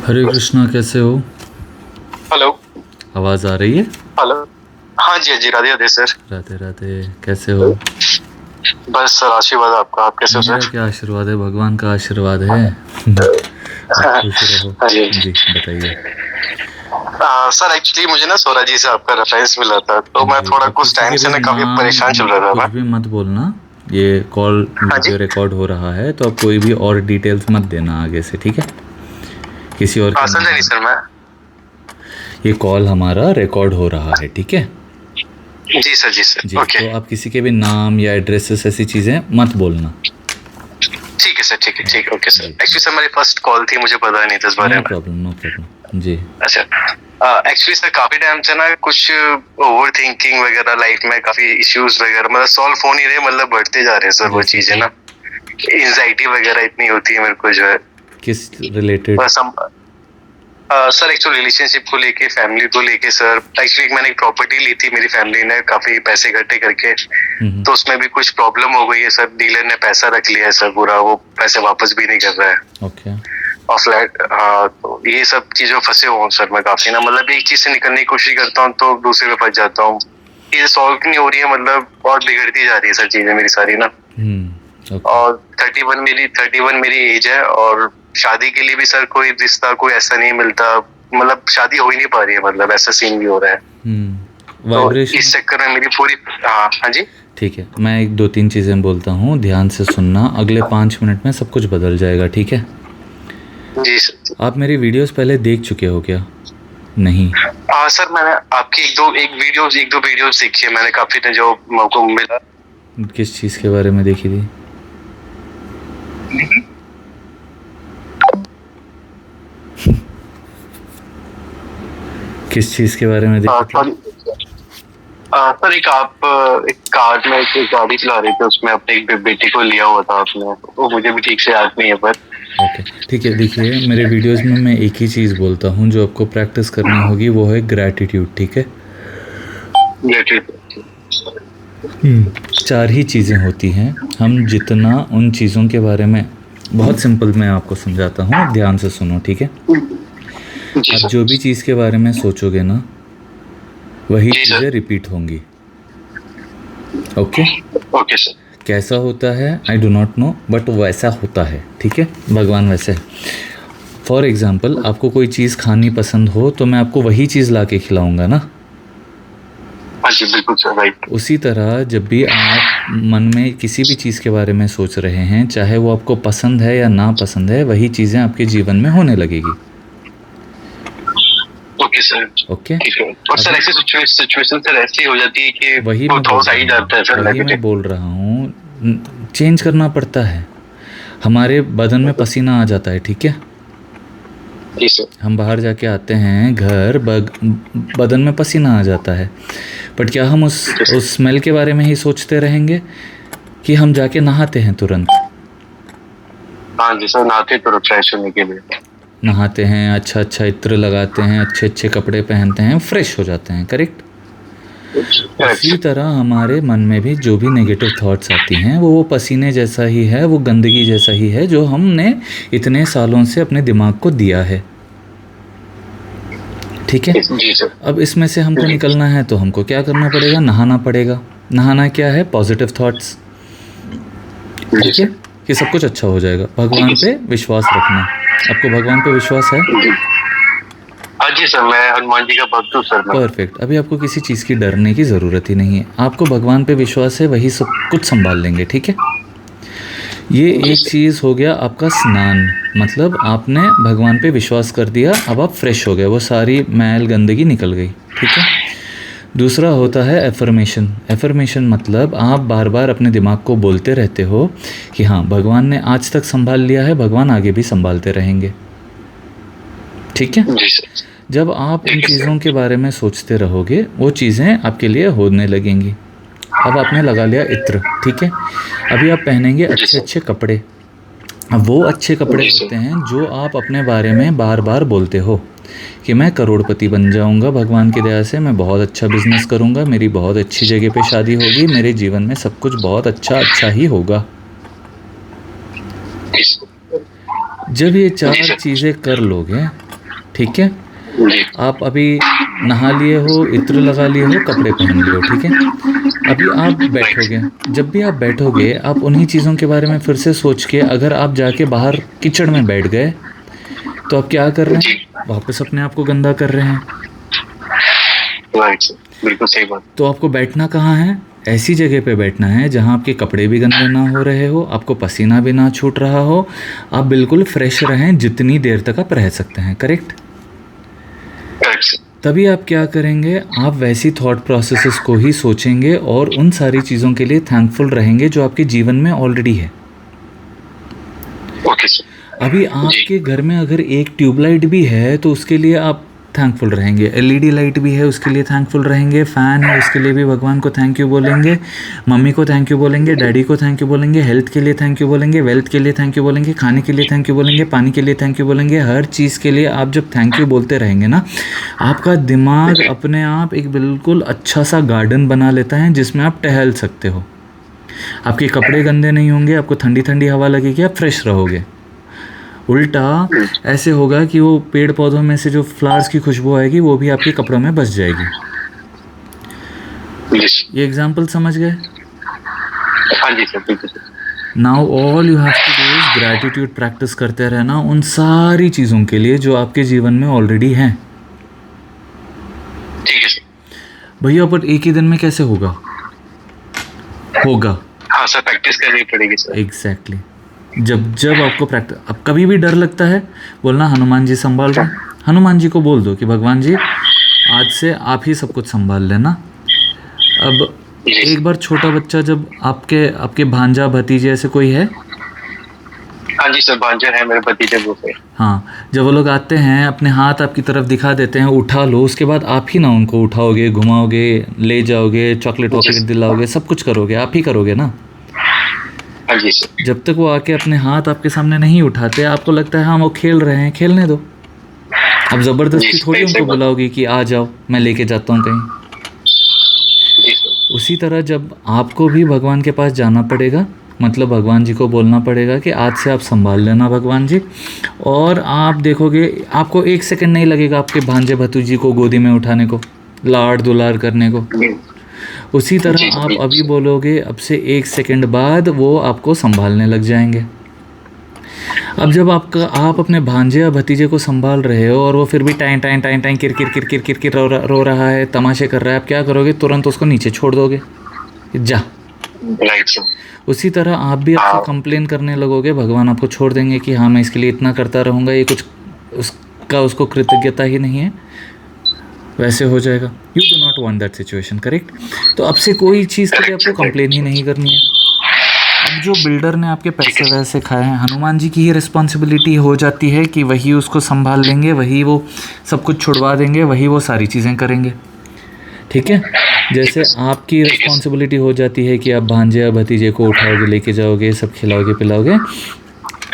हरे कृष्णा, कैसे हो? हेलो। आवाज़ आ रही है? हेलो। हाँ जी, हाँ जी, राधे राधे सर। राधे राधे। कैसे हो? बस सर, आशीर्वाद आपका। आप कैसे हो मेरा सर? क्या आशीर्वाद है, भगवान का आशीर्वाद है। आप खुश रहो। हाँ जी। जी बताइए। सर एक्चुअली मुझे ना सोरा जी से आपका रेफरेंस मिला था, तो मैं जी, थोड़ा आप कुछ किसी टाइम के से भी ना काफी नाम परेशान चल रहा था कुछ मैं। भी मत बोलना। ये कॉल हाँ जी। वीडियो रिकॉर्ड हो रहा है, तो आप कोई भी और डिटेल्स मत देना आगे से, ठीक है? किसी और हाँ के समझा नहीं नाम। सर मैं। ये कॉल हमारा रिकॉर्ड हो रहा है, ठीक है? जी सर, जी जी, सर, ओके। तो आप किसी के भी नाम या एड्रेसेस ऐसी चीज़ें मत बोलना। ठीक है सर, ठीक है, ठीक है, ओके सर। जी एक्चुअली जी। सर मेरी फर्स्ट कॉल थी, मुझे पता नहीं था इस नो बारे में। Problem, no problem. जी। अच्छा। एक्चुअली सर काफी टाइम से ना कुछ ओवर थिंकिंग वगैरह लाइफ में काफी इश्यूज वगैरह मतलब सॉल्व हो नहीं रहे, मतलब बढ़ते जा रहे हैं सर वो जैसे चीजें कि ना। एंजाइटी वगैरह इतनी होती है मेरे को जो है। किस रिलेटेड? बस हम सर एक्चुअली रिलेशनशिप को लेके, फैमिली को लेके सर। एक्चुअली मैंने एक प्रॉपर्टी ली थी, मेरी फैमिली ने काफी पैसे इकट्ठे करके, तो उसमें भी कुछ प्रॉब्लम हो गई है सर। डीलर ने पैसा रख लिया है सर, पूरा वो पैसे वापस भी नहीं कर रहा है। ओके। और फ्लैट, हाँ, तो ये सब चीजों फंसे हुआ हूँ सर मैं काफी ना। मतलब एक चीज से निकलने की कोशिश करता हूँ तो दूसरे पे फंस जाता हूँ। चीजें सॉल्व नहीं हो रही है, मतलब और बिगड़ती जा रही है सर चीजें मेरी सारी ना। ओके। और 31 मेरी एज है, और शादी के लिए भी सर कोई रिश्ता कोई ऐसा नहीं मिलता। मतलब शादी हो ही नहीं पा रही है, मतलब ऐसा सीन भी हो रहा है। तो वाइब्रेशन। इस चक्कर में मेरी पूरी, हाँ हाँ जी। ठीक है, मैं एक दो तीन चीज़ें बोलता हूँ, ध्यान से सुनना। अगले 5 मिनट में सब कुछ बदल जाएगा, ठीक है? जी सर। आप मेरी वीडियोस पहले देख चुके हो क्या? नहीं। हाँ सर, मैंने आपकी एक दो वीडियोस देखी है मैंने, काफी ने जो मौका मिला। किस चीज़ के बारे में देखी थी? किस चीज़ के बारे में देखी थी? सर एक आप एक कार में एक गाड़ी चला रहे थे, उसमें अपने एक बेटे को लिया हुआ था आपने, वो मुझे भी ठीक से याद नहीं है पर। ओके, ठीक है। देखिए, मेरे वीडियोस में मैं एक ही चीज़ बोलता हूँ जो आपको प्रैक्टिस करनी होगी, वो है ग्रैटिट्यूड, ठीक है? चार ही चीज़ें होती हैं। हम जितना उन चीज़ों के बारे में, बहुत सिंपल मैं आपको समझाता हूँ, ध्यान से सुनो, ठीक है? आप जो भी चीज़ के बारे में सोचोगे ना, वही चीज़ें रिपीट होंगी। ओके? Okay sir. कैसा होता है I do not know, but वैसा होता है, ठीक है? भगवान वैसे है। फॉर एग्ज़ाम्पल, आपको कोई चीज़ खानी पसंद हो तो मैं आपको वही चीज़ ला के खिलाऊँगा ना। जी बिल्कुल सर, राइट। उसी तरह जब भी आप मन में किसी भी चीज़ के बारे में सोच रहे हैं, चाहे वो आपको पसंद है या ना पसंद है, वही चीज़ें आपके जीवन में होने लगेगी। Okay sir. ओके? ठीक है। और सर ऐसी सिचुएशन सर ऐसी हो जाती है कि वही वो मैं बोल थॉट्स आ रहा ही जाता है हूँ, सर वही मैं नेगेटिव। बोल रहा हूँ। चेंज करना पड़ता है। हमारे बदन में पसीना आ जाता है, ठीक है? जी सर। हम बाहर जाके आते हैं घर, बदन में पसीना आ जाता है, बट क्या हम उस स्मेल के बारे में ही सोचते रहेंगे कि हम जाके नहाते हैं तुरंत? हाँ जी सर, नहाते तो फ्रेश होने के लिए। नहाते हैं, अच्छा अच्छा इत्र लगाते हैं, अच्छे अच्छे कपड़े पहनते हैं, फ्रेश हो जाते हैं, करेक्ट? उसी तरह हमारे मन में भी जो भी नेगेटिव थॉट्स आती हैं, वो पसीने जैसा ही है, वो गंदगी जैसा ही है जो हमने इतने सालों से अपने दिमाग को दिया है, ठीक है? जी सर। अब इसमें से हमको निकलना है तो हमको क्या करना पड़ेगा? नहाना पड़ेगा। नहाना क्या है? पॉजिटिव थॉट्स, ठीक है? कि सब कुछ अच्छा हो जाएगा। भगवान पे विश्वास रखना। आपको भगवान पे विश्वास है? हाँ जी सर, मैं हनुमान जी का भक्त हूँ सर। परफेक्ट। अभी आपको किसी चीज़ की डरने की ज़रूरत ही नहीं है। आपको भगवान पे विश्वास है, वही सब कुछ संभाल लेंगे, ठीक है? ये एक चीज़ हो गया आपका स्नान। मतलब आपने भगवान पे विश्वास कर दिया, अब आप फ्रेश हो गए, वो सारी मैल गंदगी निकल गई, ठीक है? दूसरा होता है एफर्मेशन। एफर्मेशन मतलब आप बार बार अपने दिमाग को बोलते रहते हो कि हाँ, भगवान ने आज तक संभाल लिया है, भगवान आगे भी संभालते रहेंगे, ठीक है? जब आप इन चीज़ों के बारे में सोचते रहोगे, वो चीज़ें आपके लिए होने लगेंगी। अब आपने लगा लिया इत्र, ठीक है? अभी आप पहनेंगे अच्छे अच्छे कपड़े। अब वो अच्छे कपड़े होते हैं जो आप अपने बारे में बार बार बोलते हो कि मैं करोड़पति बन जाऊंगा भगवान की दया से, मैं बहुत अच्छा बिजनेस करूंगा, मेरी बहुत अच्छी जगह पे शादी होगी, मेरे जीवन में सब कुछ बहुत अच्छा अच्छा ही होगा। जब ये चार चीज़ें कर लोगे ठीक है। जी आप अभी नहा लिए हो, इत्र लगा लिए हो, कपड़े पहन लिए हो, ठीक है। अभी आप बैठोगे, जब भी आप बैठोगे आप उन्हीं चीज़ों के बारे में फिर से सोच के, अगर आप जाके बाहर कीचड़ में बैठ गए तो आप क्या कर रहे जी हैं, वापस अपने आप को गंदा कर रहे हैं। राइट सर, बिल्कुल सही बात। तो आपको बैठना कहाँ है, ऐसी जगह पे बैठना है जहाँ आपके कपड़े भी गंदे ना हो रहे हो, आपको पसीना भी ना छूट रहा हो, आप बिल्कुल फ्रेश रहें जितनी देर तक आप रह सकते हैं, करेक्ट। Correct sir. तभी आप क्या करेंगे, आप वैसी थॉट प्रोसेसेस को ही सोचेंगे और उन सारी चीज़ों के लिए थैंकफुल रहेंगे जो आपके जीवन में ऑलरेडी है। Okay sir. अभी आपके घर में अगर एक ट्यूबलाइट भी है तो उसके लिए आप थैंकफुल रहेंगे, एलईडी लाइट भी है उसके लिए थैंकफुल रहेंगे, फ़ैन है उसके लिए भी भगवान को थैंक यू बोलेंगे, मम्मी को थैंक यू बोलेंगे, डैडी को थैंक यू बोलेंगे, हेल्थ के लिए थैंक यू बोलेंगे, वेल्थ के लिए थैंक यू बोलेंगे, खाने के लिए थैंक यू बोलेंगे, पानी के लिए थैंक यू बोलेंगे। हर चीज़ के लिए आप जब थैंक यू बोलते रहेंगे ना, आपका दिमाग अपने आप एक बिल्कुल अच्छा सा गार्डन बना लेता है जिसमें आप टहल सकते हो। आपके कपड़े गंदे नहीं होंगे, आपको ठंडी ठंडी हवा लगेगी, आप फ्रेश रहोगे। उल्टा ऐसे होगा कि वो पेड़ पौधों में से जो फ्लावर्स की खुशबू आएगी वो भी आपके कपड़ों में बस जाएगी। जी सर। ये एग्जाम्पल समझ गए। हाँ जी सर, बिल्कुल sir. Now all you have to do is gratitude practice करते रहना उन सारी चीज़ों के लिए जो आपके जीवन में ऑलरेडी हैं। ठीक है सर। भैया पर एक ही दिन में कैसे होगा, होगा। हाँ सर, प्रैक्टिस करनी पड़ेगी सर। एग्जैक्टली जब जब आपको प्रैक्टिस, अब कभी भी डर लगता है बोलना हनुमान जी संभाल रहे हैं, हनुमान जी को बोल दो कि भगवान जी आज से आप ही सब कुछ संभाल लेना। अब एक बार छोटा बच्चा जब आपके भांजा भतीजे ऐसे कोई है, हाँ जी सर, भांजा है मेरे भतीजे वो है। हाँ, जब वो लोग आते हैं अपने हाथ आपकी तरफ दिखा देते हैं, उठा लो, उसके बाद आप ही ना उनको उठाओगे, घुमाओगे, ले जाओगे, चॉकलेट वॉकलेट दिलाओगे, सब कुछ करोगे, आप ही करोगे ना। हाँ जी सर। जब तक वो आके अपने हाथ आपके सामने नहीं उठाते, आपको लगता है हाँ वो खेल रहे हैं, खेलने दो। अब ज़बरदस्ती थोड़ी उनको बुलाओगी कि आ जाओ मैं लेके जाता हूँ कहीं। उसी तरह जब आपको भी भगवान के पास जाना पड़ेगा, मतलब भगवान जी को बोलना पड़ेगा कि आज से आप संभाल लेना भगवान जी, और आप देखोगे आपको एक सेकंड नहीं लगेगा आपके भांजे भतीजी को गोदी में उठाने को, लाड़ दुलार करने को। उसी तरह आप अभी बोलोगे, अब से एक सेकंड बाद वो आपको संभालने लग जाएंगे। अब जब आप अपने भांजे या भतीजे को संभाल रहे हो और वो फिर भी टाइम टाइम टाइम टाइम किर किर किर किर किर किर रो रहा है, तमाशे कर रहा है, आप क्या करोगे, तुरंत उसको नीचे छोड़ दोगे, जा। उसी तरह आप भी आपसे कंप्लेन करने लगोगे, भगवान आपको छोड़ देंगे कि हाँ मैं इसके लिए इतना करता रहूँगा, ये कुछ उसको कृतज्ञता ही नहीं है, वैसे हो जाएगा। You do not want that situation, correct. तो अब से कोई चीज़ के लिए आपको कंप्लेन ही नहीं करनी है। अब जो बिल्डर ने आपके पैसे वैसे खाए हैं, हनुमान जी की ही रिस्पॉन्सिबिलिटी हो जाती है कि वही उसको संभाल लेंगे, वही वो सब कुछ छुड़वा देंगे, वही वो सारी चीज़ें करेंगे, ठीक है। जैसे आपकी रिस्पॉन्सिबिलिटी हो जाती है कि आप भांजे या भतीजे को उठाओगे, लेके जाओगे, सब खिलाओगे पिलाओगे।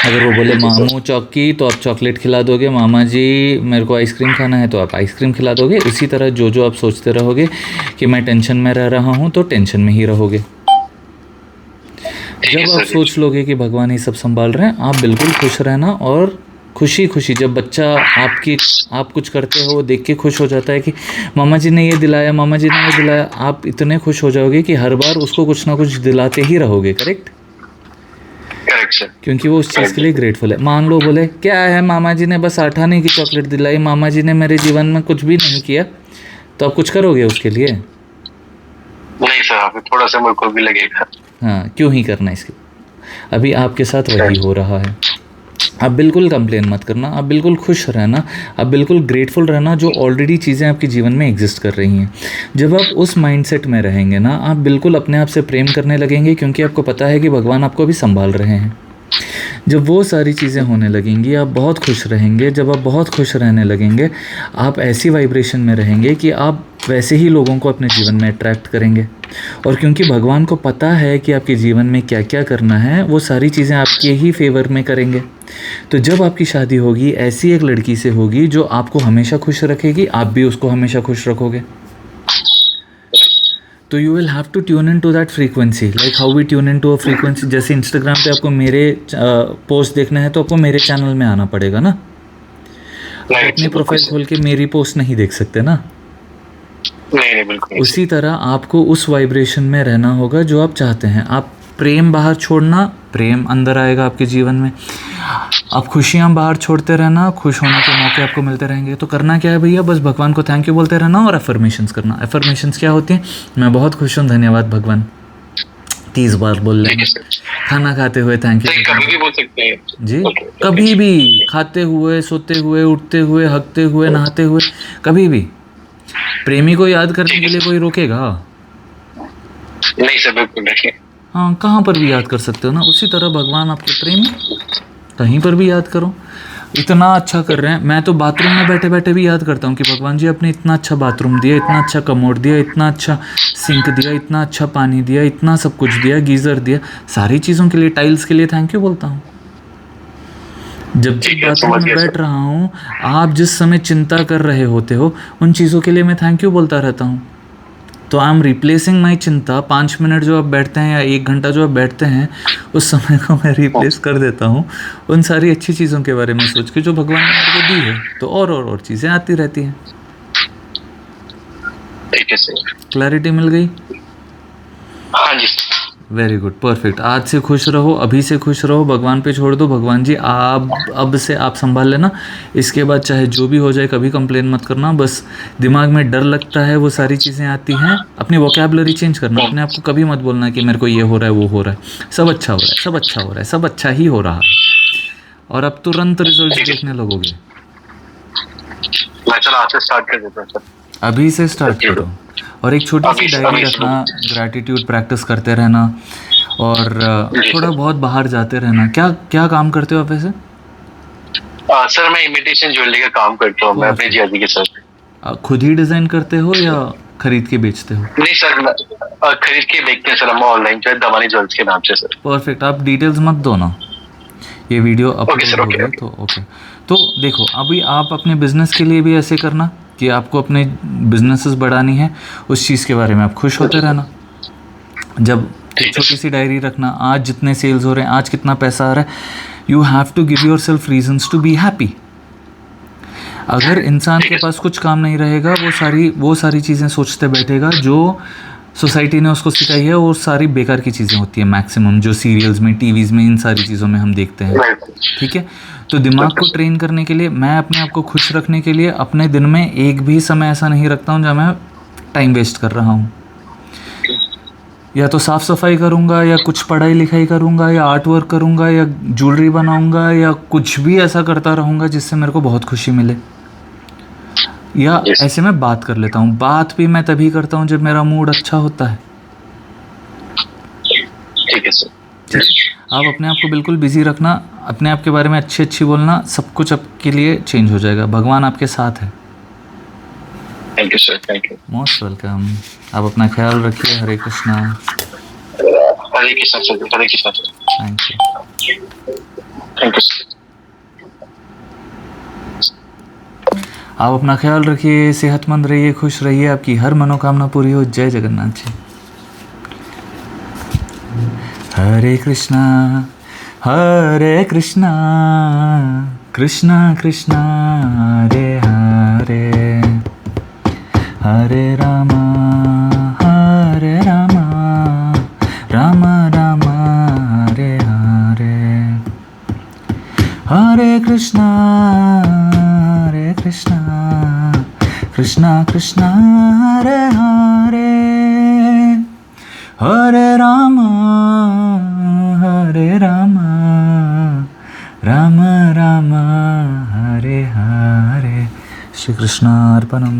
अगर वो बोले मामू चौकी तो आप चॉकलेट खिला दोगे, मामा जी मेरे को आइसक्रीम खाना है तो आप आइसक्रीम खिला दोगे। उसी तरह जो आप सोचते रहोगे कि मैं टेंशन में रह रहा हूँ तो टेंशन में ही रहोगे। जब आप सोच लोगे कि भगवान ही सब संभाल रहे हैं, आप बिल्कुल खुश रहना, और खुशी खुशी जब बच्चा आप कुछ करते हो देख के खुश हो जाता है कि मामा जी ने ये दिलाया, मामा जी ने ये दिलाया, आप इतने खुश हो जाओगे कि हर बार उसको कुछ ना कुछ दिलाते ही रहोगे, करेक्ट। क्योंकि वो उस चीज़ के लिए ग्रेटफुल है। मान लो बोले क्या है, मामा जी ने बस 8 आने की चॉकलेट दिलाई, मामा जी ने मेरे जीवन में कुछ भी नहीं किया, तो आप कुछ करोगे उसके लिए? नहीं सर, आप थोड़ा सा मेरे को भी लगेगा। हाँ, क्यों ही करना इसके। अभी आपके साथ वही हो रहा है। आप बिल्कुल कंप्लेन मत करना, आप बिल्कुल खुश रहना, आप बिल्कुल ग्रेटफुल रहना जो ऑलरेडी चीज़ें आपके जीवन में एग्जिस्ट कर रही हैं। जब आप उस माइंडसेट में रहेंगे ना, आप बिल्कुल अपने आप से प्रेम करने लगेंगे, क्योंकि आपको पता है कि भगवान आपको भी संभाल रहे हैं। जब वो सारी चीज़ें होने लगेंगी, आप बहुत खुश रहेंगे। जब आप बहुत खुश रहने लगेंगे, आप ऐसी वाइब्रेशन में रहेंगे कि आप वैसे ही लोगों को अपने जीवन में अट्रैक्ट करेंगे। और क्योंकि भगवान को पता है कि आपके जीवन में क्या क्या करना है, वो सारी चीज़ें आपके ही फेवर में करेंगे। तो जब आपकी शादी होगी, ऐसी एक लड़की से होगी जो आपको हमेशा खुश रखेगी, आप भी उसको हमेशा खुश रखोगे। तो you will have to tune in to that frequency, like how we tune in to a frequency. जैसे इंस्टाग्राम पे आपको मेरे पोस्ट देखना है तो आपको मेरे चैनल में आना पड़ेगा ना। आप अपनी प्रोफाइल खोल के मेरी पोस्ट नहीं देख सकते ना। नहीं बिल्कुल नहीं उसी तरह आपको उस वाइब्रेशन में रहना होगा जो आप चाहते हैं। आप प्रेम बाहर छोड़ना, प्रेम अंदर आएगा आपके जीवन में। आप खुशियाँ बाहर छोड़ते रहना, खुश होने के मौके आपको मिलते रहेंगे। तो करना क्या है भैया, बस भगवान को थैंक यू बोलते रहना और एफर्मेशंस करना। एफर्मेशंस क्या होती हैं? मैं बहुत खुश हूँ, धन्यवाद भगवान, 30 बार बोल लेना। खाना खाते हुए थैंक यू। कभी भी बोल सकते हैं जी, कभी भी, खाते हुए, सोते हुए, उठते हुए, हगते हुए, नहाते हुए, कभी भी। प्रेमी को याद करने के लिए कोई रोकेगा? नहीं सर, बिल्कुल नहीं। हाँ, कहाँ पर भी याद कर सकते हो ना। उसी तरह भगवान आपके प्रेमी, कहीं पर भी याद करो। इतना अच्छा कर रहे हैं, मैं तो बाथरूम में बैठे बैठे भी याद करता हूँ कि भगवान जी आपने इतना अच्छा बाथरूम दिया, इतना अच्छा कमोड दिया, इतना अच्छा सिंक दिया, इतना अच्छा पानी दिया, इतना सब कुछ दिया, गीज़र दिया, सारी चीज़ों के लिए, टाइल्स के लिए थैंक यू बोलता हूँ। जब जब बाथरूम में बैठ रहा हूँ, आप जिस समय चिंता कर रहे होते हो, उन चीज़ों के लिए मैं थैंक यू बोलता रहता हूँ। तो आई एम रिप्लेसिंग माई चिंता। 5 मिनट जो आप बैठते हैं या 1 घंटा जो आप बैठते हैं, उस समय को मैं रिप्लेस कर देता हूँ उन सारी अच्छी चीज़ों के बारे में सोच के जो भगवान ने मेरे को दी है। तो और चीज़ें आती रहती हैं। ठीक है सर। क्लैरिटी मिल गई? हाँ जी। Very good, perfect. आज से खुश रहो, अभी से खुश रहो, भगवान पे छोड़ दो। भगवान जी आप अब से आप संभाल लेना। इसके बाद चाहे जो भी हो जाए, कभी कंप्लेन मत करना। बस दिमाग में डर लगता है, वो सारी चीज़ें आती हैं, अपनी वोकैबुलरी चेंज करना। अपने आप को कभी मत बोलना कि मेरे को ये हो रहा है, वो हो रहा है। सब अच्छा हो रहा है, सब अच्छा हो रहा है, सब अच्छा ही हो रहा है। और अब तुरंत रिजल्ट देखने लगोगे। मैं चलो आज से स्टार्ट कर देता हूँ सर। अभी से स्टार्ट करो। और एक छोटी सी डायरी रखना, ग्रैटिट्यूड प्रैक्टिस करते रहना, और थोड़ा बहुत बाहर जाते रहना। क्या क्या काम करते हो आप वैसे? सर मैं इमिटेशन ज्वेलरी का काम करता हूँ, मैं अपने जियाजी के साथ। खुद ही डिजाइन करते हो या खरीद के बेचते हो? नहीं सर, खरीद के बेचते हैं सर हम ऑनलाइन, जो है दवानी ज्वेल्स के नाम से सर। परफेक्ट। आप डिटेल्स मत दो ना, ये वीडियो अपलोड हो गया तो ओके। तो देखो, अभी आप अपने बिजनेस के लिए भी ऐसे करना कि आपको अपने बिजनेसेस बढ़ानी है, उस चीज़ के बारे में आप खुश होते रहना। जब एक छोटी सी डायरी रखना, आज जितने सेल्स हो रहे हैं, आज कितना पैसा आ रहा है, you have to give yourself reasons to be happy. अगर इंसान के पास कुछ काम नहीं रहेगा, वो सारी चीज़ें सोचते बैठेगा जो सोसाइटी ने उसको सिखाई है, वो सारी बेकार की चीज़ें होती हैं मैक्सिमम, जो सीरियल्स में, टीवीज़ में, इन सारी चीज़ों में हम देखते हैं। ठीक है, तो दिमाग को ट्रेन करने के लिए, मैं अपने आप को खुश रखने के लिए अपने दिन में एक भी समय ऐसा नहीं रखता हूँ जहाँ मैं टाइम वेस्ट कर रहा हूँ। या तो साफ़ सफाई करूँगा, या कुछ पढ़ाई लिखाई करूँगा, या आर्ट वर्क करूँगा, या ज्वेलरी बनाऊँगा, या कुछ भी ऐसा करता रहूँगा जिससे मेरे को बहुत खुशी मिले। या ऐसे में बात कर लेता हूँ। बात भी मैं तभी करता हूँ जब मेरा मूड अच्छा होता है। ठीक है सर। ठीक है, आप अपने आप को बिल्कुल बिजी रखना, अपने आप के बारे में अच्छी बोलना, सब कुछ आपके लिए चेंज हो जाएगा। भगवान आपके साथ है। Thank you sir, thank you. Most welcome. आप अपना ख्याल रखिए। Hare Krishna. Hare Krishna sir, Hare Krishna sir. Thank you, thank you sir. आप अपना ख्याल रखिए, सेहतमंद रहिए, खुश रहिए, आपकी हर मनोकामना पूरी हो। जय जगन्नाथ जी। हरे कृष्णा कृष्णा कृष्णा हरे हरे, हरे राम राम राम हरे हरे, हरे कृष्णा कृष्णा कृष्णा हरे हरे, हरे राम राम राम हरे हरे। श्री कृष्णार्पणम।